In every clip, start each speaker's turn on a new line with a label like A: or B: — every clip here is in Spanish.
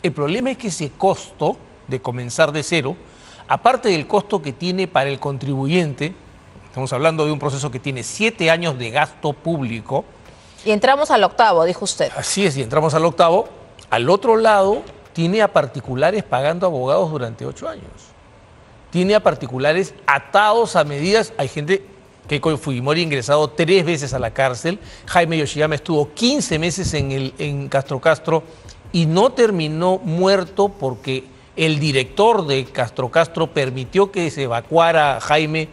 A: El problema es que ese costo de comenzar de cero, aparte del costo que tiene para el contribuyente, estamos hablando de un proceso que tiene 7 años de gasto público.
B: Y entramos al octavo, dijo usted.
A: Así es, y entramos al octavo. Al otro lado, tiene a particulares pagando abogados durante 8 años. Tiene a particulares atados a medidas. Hay gente, Keiko Fujimori ingresado 3 veces a la cárcel. Jaime Yoshiyama estuvo 15 meses en Castro y no terminó muerto porque el director de Castro permitió que se evacuara a Jaime.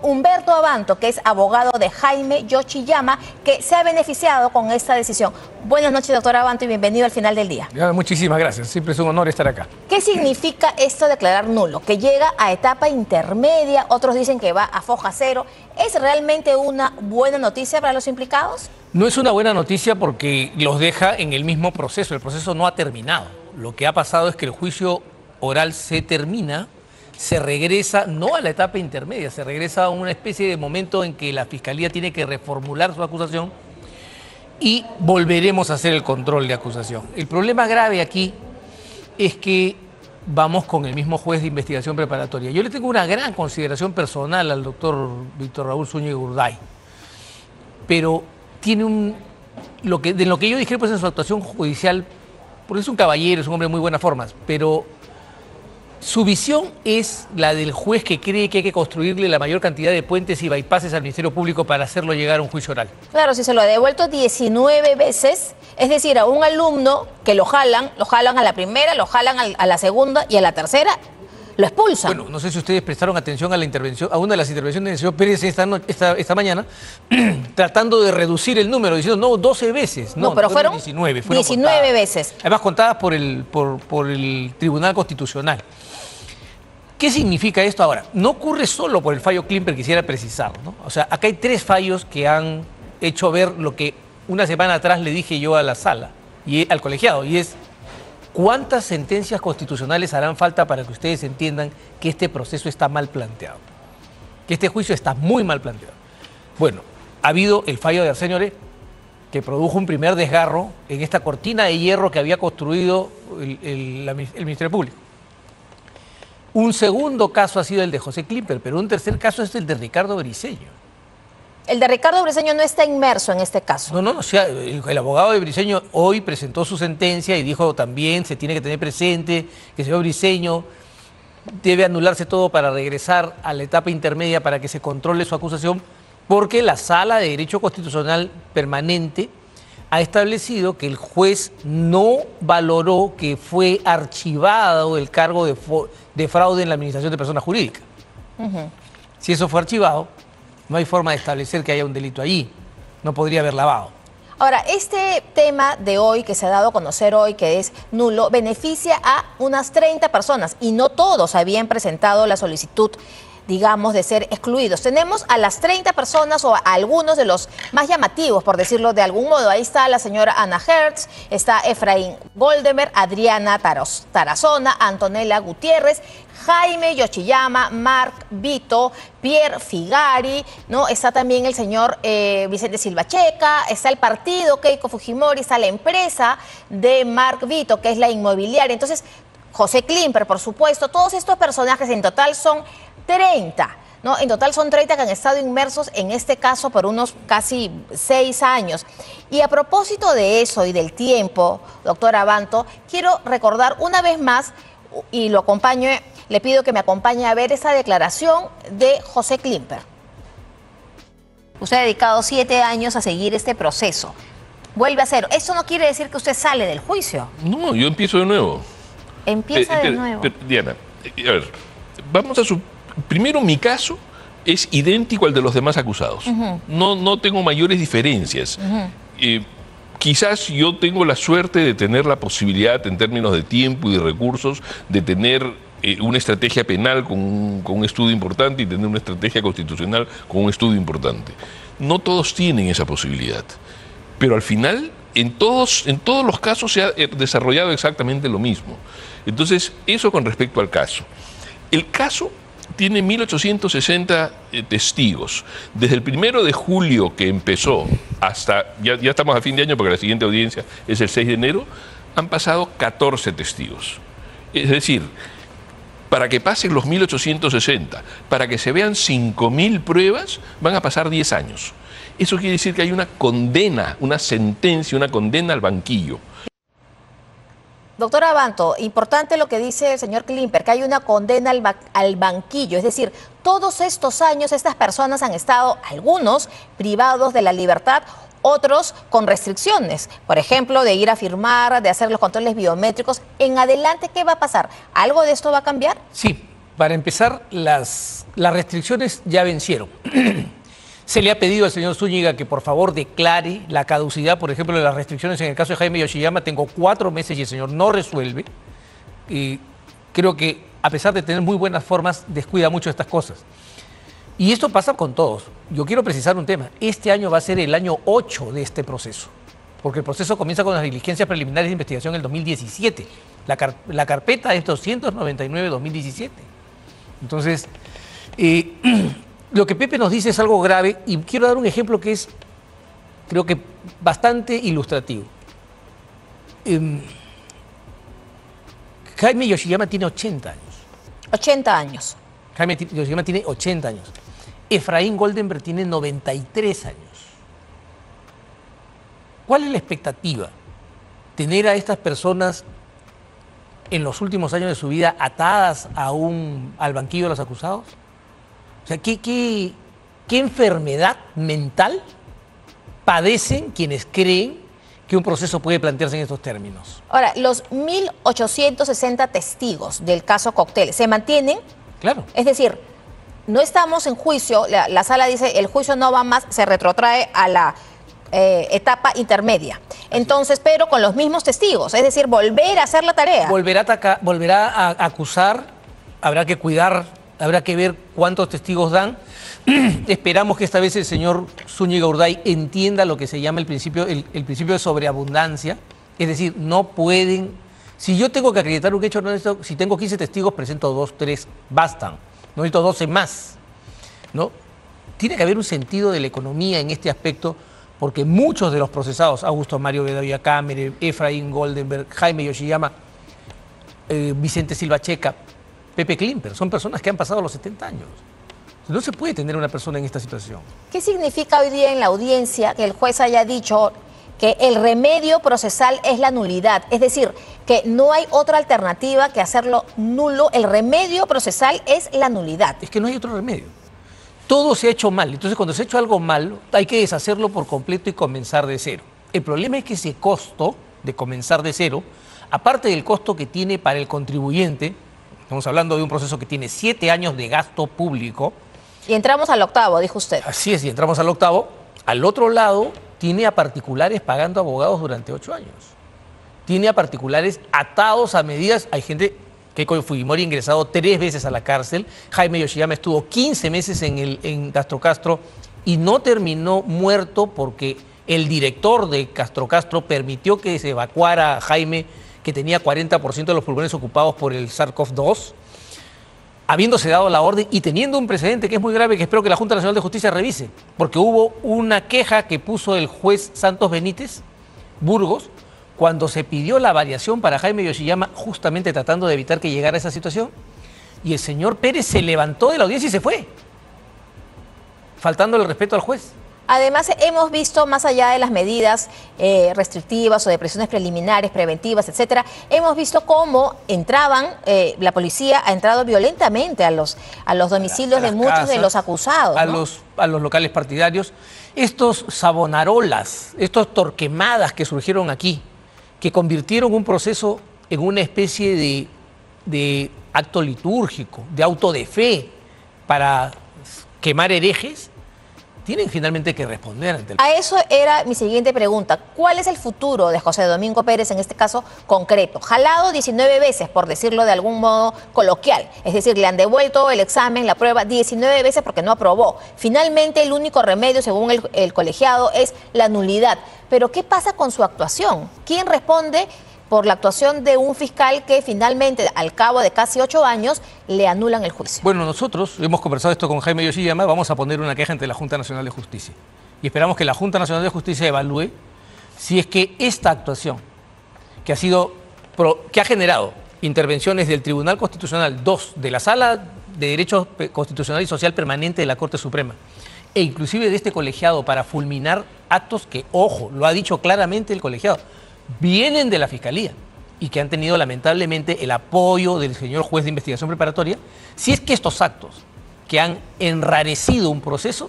B: Humberto Abanto, que es abogado de Jaime Yoshiyama, que se ha beneficiado con esta decisión. Buenas noches, doctor Abanto, y bienvenido al Final del Día.
C: Muchísimas gracias, siempre es un honor estar acá.
B: ¿Qué significa esto de declarar nulo? Que llega a etapa intermedia, otros dicen que va a foja cero. ¿Es realmente una buena noticia para los implicados?
A: No es una buena noticia porque los deja en el mismo proceso. El proceso no ha terminado. Lo que ha pasado es que el juicio oral se termina, se regresa no a la etapa intermedia, se regresa a una especie de momento en que la Fiscalía tiene que reformular su acusación y volveremos a hacer el control de acusación. El problema grave aquí es que vamos con el mismo juez de investigación preparatoria. Yo le tengo una gran consideración personal al doctor Víctor Raúl Zúñiga Urday, pero tiene de lo que yo dije pues en su actuación judicial, porque es un caballero, es un hombre de muy buenas formas, pero su visión es la del juez que cree que hay que construirle la mayor cantidad de puentes y bypasses al Ministerio Público para hacerlo llegar a un juicio oral.
B: Claro, si se lo ha devuelto 19 veces, es decir, a un alumno que lo jalan a la primera, lo jalan a la segunda y a la tercera, lo expulsan.
A: Bueno, no sé si ustedes prestaron atención a la intervención, a una de las intervenciones del señor Pérez esta mañana, tratando de reducir el número, diciendo, no, 12 veces.
B: No, pero fueron
A: 19.
B: 19 veces.
A: Además, contadas por el Tribunal Constitucional. ¿Qué significa esto ahora? No ocurre solo por el fallo Klimper, quisiera precisar, ¿no? O sea, acá hay 3 fallos que han hecho ver lo que una semana atrás le dije yo a la sala y al colegiado, y es ¿cuántas sentencias constitucionales harán falta para que ustedes entiendan que este proceso está mal planteado? Que este juicio está muy mal planteado. Bueno, ha habido el fallo de Arsenio Oré, que produjo un primer desgarro en esta cortina de hierro que había construido el Ministerio Público. Un segundo caso ha sido el de José Klimper, pero un tercer caso es el de Ricardo Briceño.
B: El de Ricardo Briceño no está inmerso en este caso.
A: No, o sea, el abogado de Briceño hoy presentó su sentencia y dijo también se tiene que tener presente que el señor Briceño debe anularse todo para regresar a la etapa intermedia para que se controle su acusación, porque la Sala de Derecho Constitucional Permanente ha establecido que el juez no valoró que fue archivado el cargo de fraude en la administración de personas jurídicas. Si eso fue archivado, no hay forma de establecer que haya un delito allí. No podría haber lavado.
B: Ahora, este tema de hoy, que se ha dado a conocer hoy, que es nulo, beneficia a unas 30 personas y no todos habían presentado la solicitud, digamos, de ser excluidos. Tenemos a las 30 personas o a algunos de los más llamativos, por decirlo de algún modo. Ahí está la señora Ana Hertz, está Efraín Goldenberg, Adriana Tarazona, Antonella Gutiérrez, Jaime Yoshiyama, Mark Vito, Pierre Figari, ¿no? Está también el señor Vicente Silva Checa, está el partido Keiko Fujimori, está la empresa de Mark Vito, que es la inmobiliaria. Entonces, José Klimper, por supuesto, todos estos personajes en total son 30, ¿no? En total son 30 que han estado inmersos en este caso por unos casi 6 años. Y a propósito de eso y del tiempo, doctor Abanto, quiero recordar una vez más, y lo acompaño, le pido que me acompañe a ver esa declaración de José Klimper. Usted ha dedicado 7 años a seguir este proceso. Vuelve a cero. Eso no quiere decir que usted sale del juicio.
D: No, yo empiezo de nuevo.
B: Empieza de nuevo.
D: Diana, a ver, vamos a primero, mi caso es idéntico al de los demás acusados. No tengo mayores diferencias. Quizás yo tengo la suerte de tener la posibilidad, en términos de tiempo y de recursos, de tener una estrategia penal con un estudio importante y tener una estrategia constitucional con un estudio importante. No todos tienen esa posibilidad. Pero al final, en todos los casos se ha desarrollado exactamente lo mismo. Entonces, eso con respecto al caso. El caso tiene 1.860 testigos. Desde el 1 de julio que empezó hasta, ya estamos a fin de año porque la siguiente audiencia es el 6 de enero, han pasado 14 testigos. Es decir, para que pasen los 1.860, para que se vean 5.000 pruebas, van a pasar 10 años. Eso quiere decir que hay una condena, una sentencia, una condena al banquillo.
B: Doctor Abanto, importante lo que dice el señor Klimper, que hay una condena al banquillo. Es decir, todos estos años estas personas han estado, algunos, privados de la libertad, otros con restricciones, por ejemplo, de ir a firmar, de hacer los controles biométricos. En adelante, ¿qué va a pasar? ¿Algo de esto va a cambiar?
A: Sí, para empezar, las restricciones ya vencieron. Se le ha pedido al señor Zúñiga que por favor declare la caducidad, por ejemplo, de las restricciones. En el caso de Jaime Yoshiyama tengo 4 meses y el señor no resuelve. Y creo que, a pesar de tener muy buenas formas, descuida mucho estas cosas. Y esto pasa con todos. Yo quiero precisar un tema. Este año va a ser el año 8 de este proceso, porque el proceso comienza con las diligencias preliminares de investigación en el 2017. La carpeta es 299-2017. Entonces, lo que Pepe nos dice es algo grave y quiero dar un ejemplo que es, creo que, bastante ilustrativo. Jaime Yoshiyama tiene 80 años.
B: 80 años.
A: Jaime Yoshiyama tiene 80 años. Efraín Goldenberg tiene 93 años. ¿Cuál es la expectativa? ¿Tener a estas personas en los últimos años de su vida atadas al banquillo de los acusados? O sea, ¿qué enfermedad mental padecen quienes creen que un proceso puede plantearse en estos términos?
B: Ahora, los 1.860 testigos del caso Cóctel se mantienen.
A: Claro.
B: Es decir, no estamos en juicio, la sala dice el juicio no va más, se retrotrae a la etapa intermedia. Entonces, pero con los mismos testigos, es decir, volver a hacer la tarea.
A: Volverá a acusar, habrá que cuidar, habrá que ver cuántos testigos dan. Esperamos que esta vez el señor Zúñiga Urday entienda lo que se llama el principio de sobreabundancia. Es decir, no pueden. Si yo tengo que acreditar un hecho, no necesito, si tengo 15 testigos, presento 2, 3, bastan. No necesito 12 más, ¿no? Tiene que haber un sentido de la economía en este aspecto, porque muchos de los procesados, Augusto Mario Bedoya Cámara, Efraín Goldenberg, Jaime Yoshiyama, Vicente Silva Checa, Pepe Klimper, son personas que han pasado los 70 años. No se puede tener una persona en esta situación.
B: ¿Qué significa hoy día en la audiencia que el juez haya dicho que el remedio procesal es la nulidad? Es decir, que no hay otra alternativa que hacerlo nulo. El remedio procesal es la nulidad.
A: Es que no hay otro remedio. Todo se ha hecho mal. Entonces, cuando se ha hecho algo mal, hay que deshacerlo por completo y comenzar de cero. El problema es que ese costo de comenzar de cero, aparte del costo que tiene para el contribuyente, estamos hablando de un proceso que tiene 7 años de gasto público.
B: Y entramos al octavo, dijo usted.
A: Así es, y entramos al octavo. Al otro lado, tiene a particulares pagando abogados durante 8 años. Tiene a particulares atados a medidas. Hay gente, Keiko Fujimori, ingresado 3 veces a la cárcel. Jaime Yoshiyama estuvo 15 meses en Castro Castro y no terminó muerto porque el director de Castro Castro permitió que se evacuara a Jaime, que tenía 40% de los pulmones ocupados por el SARS-CoV-2, habiéndose dado la orden y teniendo un precedente que es muy grave, que espero que la Junta Nacional de Justicia revise, porque hubo una queja que puso el juez Santos Benítez, Burgos, cuando se pidió la variación para Jaime Yoshiyama, justamente tratando de evitar que llegara a esa situación, y el señor Pérez se levantó de la audiencia y se fue, faltando el respeto al juez.
B: Además, hemos visto, más allá de las medidas restrictivas o de presiones preliminares, preventivas, etcétera, hemos visto cómo entraban, la policía ha entrado violentamente a los domicilios de muchos de los acusados, ¿no?
A: A los locales partidarios. Estos sabonarolas, estos torquemadas que surgieron aquí, que convirtieron un proceso en una especie de acto litúrgico, de auto de fe para quemar herejes, tienen finalmente que responder ante el...
B: A eso era mi siguiente pregunta. ¿Cuál es el futuro de José Domingo Pérez en este caso concreto? Jalado 19 veces, por decirlo de algún modo coloquial. Es decir, le han devuelto el examen, la prueba 19 veces porque no aprobó. Finalmente, el único remedio, según el colegiado, es la nulidad. Pero, ¿qué pasa con su actuación? ¿Quién responde por la actuación de un fiscal que finalmente, al cabo de casi 8 años, le anulan el juicio.
A: Bueno, nosotros hemos conversado esto con Jaime Yoshiyama, vamos a poner una queja ante la Junta Nacional de Justicia. Y esperamos que la Junta Nacional de Justicia evalúe si es que esta actuación, que ha generado intervenciones del Tribunal Constitucional 2, de la Sala de Derecho Constitucional y Social Permanente de la Corte Suprema, e inclusive de este colegiado para fulminar actos que, ojo, lo ha dicho claramente el colegiado, vienen de la Fiscalía y que han tenido lamentablemente el apoyo del señor juez de investigación preparatoria, si es que estos actos que han enrarecido un proceso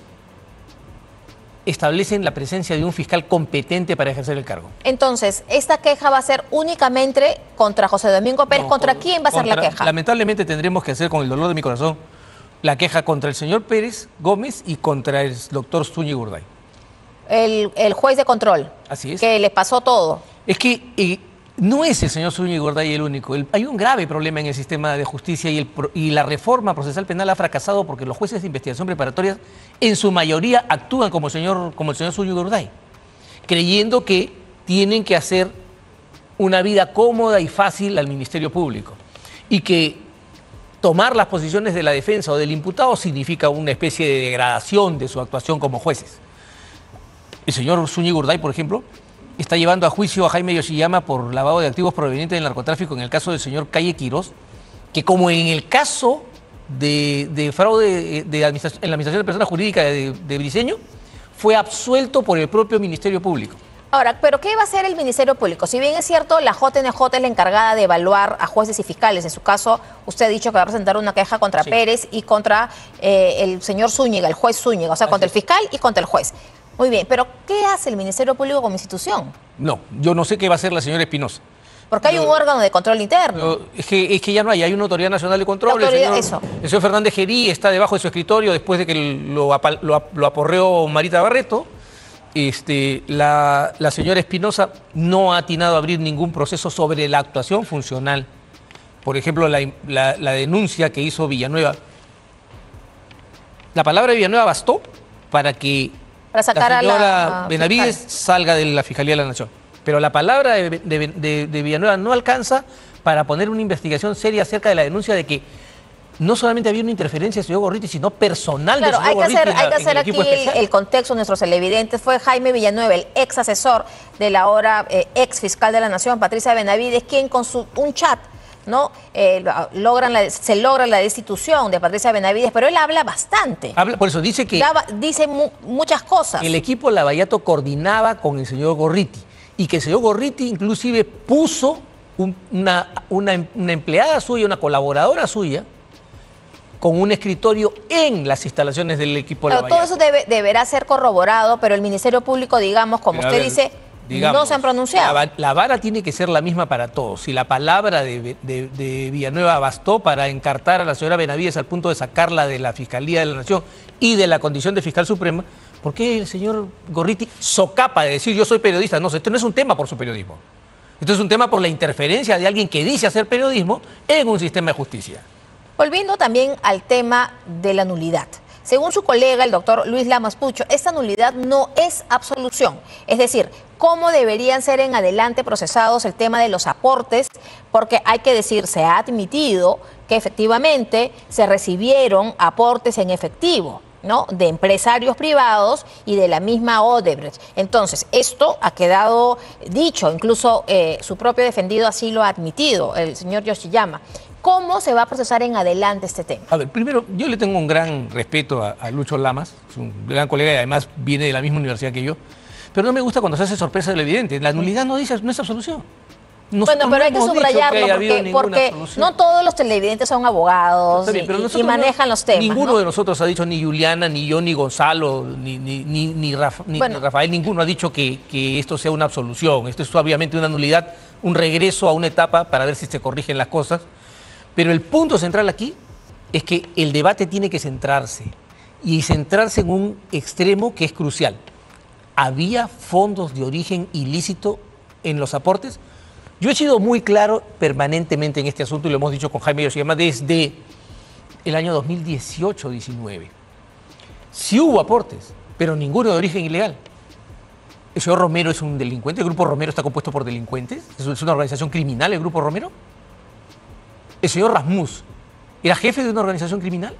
A: establecen la presencia de un fiscal competente para ejercer el cargo.
B: Entonces, ¿esta queja va a ser únicamente contra José Domingo Pérez?
A: No,
B: ¿Contra quién va a ser la queja?
A: Lamentablemente tendremos que hacer, con el dolor de mi corazón, la queja contra el señor Pérez Gómez y contra el doctor Zúñiga Urday.
B: El juez de control.
A: Así es.
B: Que le pasó todo.
A: Es que no es el señor Zúñiga Urday el único. Hay un grave problema en el sistema de justicia y la reforma procesal penal ha fracasado porque los jueces de investigación preparatoria en su mayoría actúan como el señor Zúñiga Urday, creyendo que tienen que hacer una vida cómoda y fácil al Ministerio Público y que tomar las posiciones de la defensa o del imputado significa una especie de degradación de su actuación como jueces. El señor Zúñiga Urday, por ejemplo, está llevando a juicio a Jaime Yoshiyama por lavado de activos provenientes del narcotráfico en el caso del señor Calle Quirós, que como en el caso de fraude en la Administración de Personas Jurídicas de Briceño, fue absuelto por el propio Ministerio Público.
B: Ahora, ¿pero qué va a hacer el Ministerio Público? Si bien es cierto, la JNJ es la encargada de evaluar a jueces y fiscales. En su caso, usted ha dicho que va a presentar una queja contra Pérez y contra el señor Zúñiga, el juez Zúñiga, o sea, contra el fiscal y contra el juez. Muy bien, pero ¿qué hace el Ministerio Público como institución?
A: No, yo no sé qué va a hacer la señora Espinosa.
B: Porque hay un órgano de control interno.
A: Es que ya no hay una Autoridad Nacional de Control. El señor Fernández Gerí está debajo de su escritorio después de que lo aporreó Marita Barreto. La señora Espinosa no ha atinado a abrir ningún proceso sobre la actuación funcional. Por ejemplo, la denuncia que hizo Villanueva. La palabra de Villanueva bastó para que
B: sacar
A: la señora
B: a la
A: Benavides salga de la Fiscalía de la Nación. Pero la palabra de Villanueva no alcanza para poner una investigación seria acerca de la denuncia de que no solamente había una interferencia del señor Gorriti, sino personal del señor Gorriti.
B: Hay que hacer aquí el contexto de nuestros televidentes. Fue Jaime Villanueva, el ex asesor de la ahora ex fiscal de la Nación, Patricia Benavides, quien con un chat, ¿no? Se logra la destitución de Patricia Benavides, pero él habla bastante.
A: Por eso dice que
B: dice muchas cosas.
A: El equipo Lavallato coordinaba con el señor Gorriti y que el señor Gorriti inclusive puso una empleada suya, una colaboradora suya, con un escritorio en las instalaciones del equipo Lavallato.
B: Todo eso deberá ser corroborado, pero el Ministerio Público, digamos, como usted dice, no se han pronunciado.
A: La vara tiene que ser la misma para todos. Si la palabra de Villanueva bastó para encartar a la señora Benavides al punto de sacarla de la Fiscalía de la Nación y de la condición de fiscal suprema, ¿por qué el señor Gorriti socapa de decir yo soy periodista? No, esto no es un tema por su periodismo. Esto es un tema por la interferencia de alguien que dice hacer periodismo en un sistema de justicia.
B: Volviendo también al tema de la nulidad. Según su colega, el doctor Luis Lamas Pucho, esta nulidad no es absolución. Es decir, ¿cómo deberían ser en adelante procesados el tema de los aportes? Porque hay que decir, se ha admitido que efectivamente se recibieron aportes en efectivo, ¿no? De empresarios privados y de la misma Odebrecht. Entonces, esto ha quedado dicho, incluso su propio defendido así lo ha admitido, el señor Yoshiyama. ¿Cómo se va a procesar en adelante este tema?
A: A ver, primero, yo le tengo un gran respeto a Lucho Lamas, es un gran colega y además viene de la misma universidad que yo, pero no me gusta cuando se hace sorpresa de lo evidente. La nulidad no es absolución.
B: Bueno, pero hay que subrayarlo porque no todos los televidentes son abogados y manejan los temas.
A: Ninguno de nosotros ha dicho, ni Juliana, ni yo, ni Gonzalo, ni Rafael, ninguno ha dicho que esto sea una absolución. Esto es obviamente una nulidad, un regreso a una etapa para ver si se corrigen las cosas. Pero el punto central aquí es que el debate tiene que centrarse y centrarse en un extremo que es crucial. ¿Había fondos de origen ilícito en los aportes? Yo he sido muy claro permanentemente en este asunto y lo hemos dicho con Jaime Yoshiyama desde el año 2018-19. Sí hubo aportes, pero ninguno de origen ilegal. ¿El señor Romero es un delincuente? ¿El Grupo Romero está compuesto por delincuentes? ¿Es una organización criminal el Grupo Romero? ¿El señor Rasmus era jefe de una organización criminal?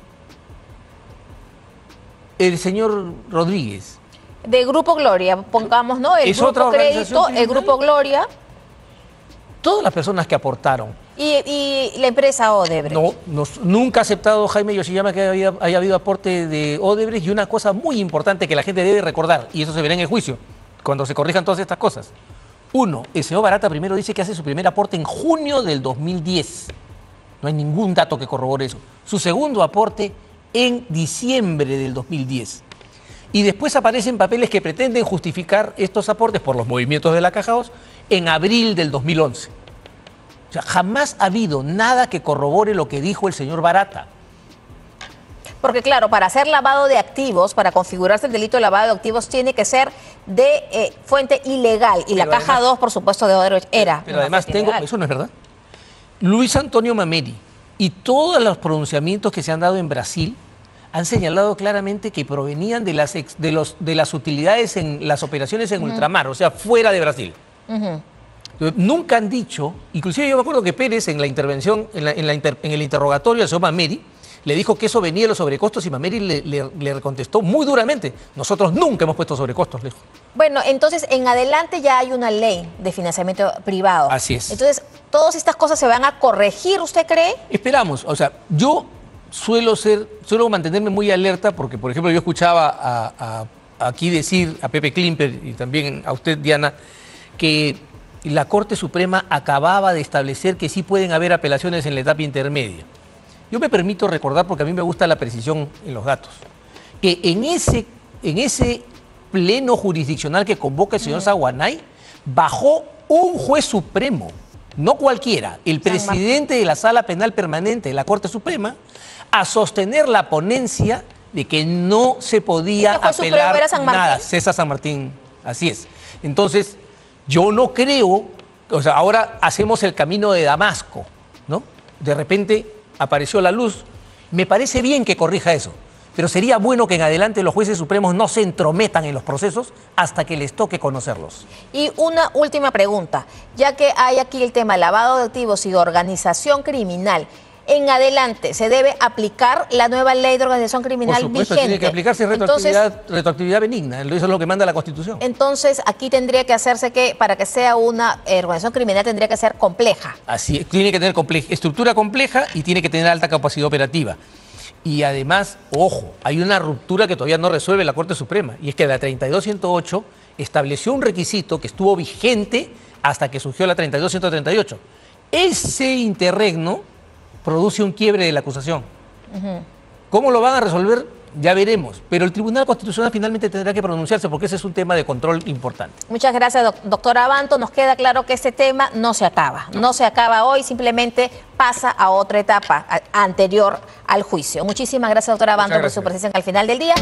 A: ¿El señor Rodríguez?
B: De Grupo Gloria, pongamos, ¿no? El
A: ¿Es otra
B: Grupo
A: organización
B: Crédito, el
A: criminal?
B: Grupo Gloria
A: Todas las personas que aportaron.
B: y la empresa Odebrecht.
A: Nunca ha aceptado Jaime Yoshiyama que haya habido aporte de Odebrecht, y una cosa muy importante que la gente debe recordar, y eso se verá en el juicio, cuando se corrijan todas estas cosas. Uno, el señor Barata primero dice que hace su primer aporte en junio del 2010. No hay ningún dato que corrobore eso. Su segundo aporte en diciembre del 2010. Y después aparecen papeles que pretenden justificar estos aportes por los movimientos de la Caja 2 en abril del 2011. O sea, jamás ha habido nada que corrobore lo que dijo el señor Barata.
B: Porque claro, para hacer lavado de activos, para configurarse el delito de lavado de activos, tiene que ser de fuente ilegal. Y la
A: Pero
B: Caja
A: además-
B: 2, por supuesto, de Odebrecht era.
A: Pero
B: una
A: además
B: fuente ilegal.
A: eso no es verdad. Luis Antonio Mameri y todos los pronunciamientos que se han dado en Brasil han señalado claramente que provenían de las utilidades en las operaciones en ultramar, o sea, fuera de Brasil. Nunca han dicho, inclusive yo me acuerdo que Pérez en la intervención, en el interrogatorio al señor Mameri, le dijo que eso venía de los sobrecostos y Mameri le contestó muy duramente. Nosotros nunca hemos puesto sobrecostos, le dijo.
B: Bueno, entonces en adelante ya hay una ley de financiamiento privado.
A: Así es.
B: Entonces, todas estas cosas se van a corregir, ¿usted cree?
A: Esperamos, o sea, yo suelo mantenerme muy alerta porque, por ejemplo, yo escuchaba aquí decir a Pepe Klimper y también a usted, Diana, que la Corte Suprema acababa de establecer que sí pueden haber apelaciones en la etapa intermedia. Yo me permito recordar, porque a mí me gusta la precisión en los datos, que en ese pleno jurisdiccional que convoca el señor Saguanay, bajó un juez supremo, no cualquiera, el presidente de la Sala Penal Permanente de la Corte Suprema, a sostener la ponencia de que no se podía
B: ¿Este juez supremo
A: apelar
B: era San Martín?
A: nada. César San Martín, así es. Entonces, yo no creo, o sea, ahora hacemos el camino de Damasco, ¿no? De repente apareció la luz. Me parece bien que corrija eso, pero sería bueno que en adelante los jueces supremos no se entrometan en los procesos hasta que les toque conocerlos.
B: Y una última pregunta, ya que hay aquí el tema lavado de activos y organización criminal, en adelante se debe aplicar la nueva ley de organización criminal
A: Por supuesto,
B: vigente.
A: tiene que aplicarse retroactividad benigna, eso es lo que manda la Constitución.
B: Entonces, aquí tendría que hacerse que, para que sea una organización criminal, tendría que ser compleja.
A: Así es, tiene que tener estructura compleja y tiene que tener alta capacidad operativa. Y además, ojo, hay una ruptura que todavía no resuelve la Corte Suprema, y es que la 32.108 estableció un requisito que estuvo vigente hasta que surgió la 32.138. Ese interregno produce un quiebre de la acusación. ¿Cómo lo van a resolver? Ya veremos. Pero el Tribunal Constitucional finalmente tendrá que pronunciarse porque ese es un tema de control importante.
B: Muchas gracias, doctora Abanto. Nos queda claro que este tema no se acaba. No se acaba hoy, simplemente pasa a otra etapa anterior al juicio. Muchísimas gracias, doctora Abanto, por su presencia al final del día.